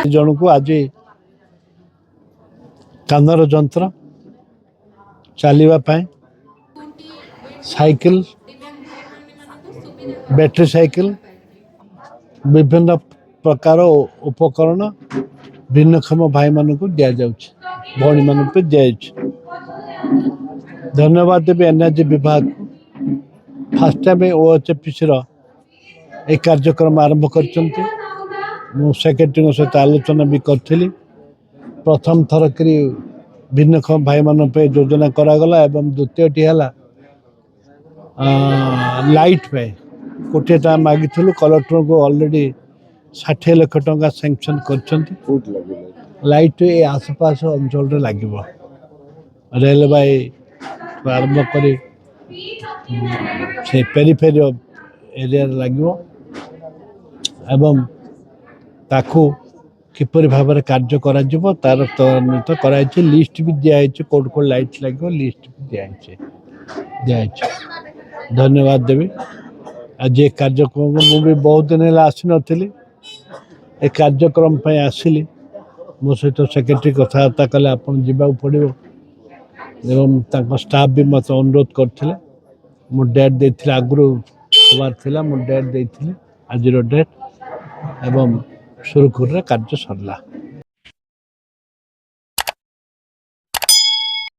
जन को आज कानर जंत्र चलवाई साइकिल बैटरी साइकिल विभिन्न प्रकार उपकरण भिन्नक्षम भाई मान को दि जाऊँ भौणी मान दि जाऊँ। धन्यवाद देवी एनर्जी विभाग को फास्ट टाइम ओएचपीसी एक कार्यक्रम आरंभ कर सेक्रेटरी सहित आलोचना भी करी प्रथम थर कि भिन्नक्षम भाई मान योजना करागला एवं द्वितीयटी है लाइट पे कोटी टा मागी कलेक्टर को ऑलरेडी 60 लाख टंका सैंक्शन कर लाइट ये आसपास अंचल लगे रेलवे आरंभ कर पेरीफेरी एरिया लगे एवं ताकू किपर भाव में कार्य कर तार त्वरित कराई लिस्ट भी दिखाई कौट कौट लाइट लगे लिस्ट भी दिखाई धन्यवाद देवी। आज एक कार्यक्रम मुझे बहुत दिन है आसी नी एक कार्यक्रम आसिली मो सहित सेक्रेटरी कथबार्ता कले आप जावाक पड़ो एवं स्टाफ भी मत अनुरोध करते मु डेट देती आगु खबर थी मु डेट देती आज डेट एवं सुरखुर कार्य सरला।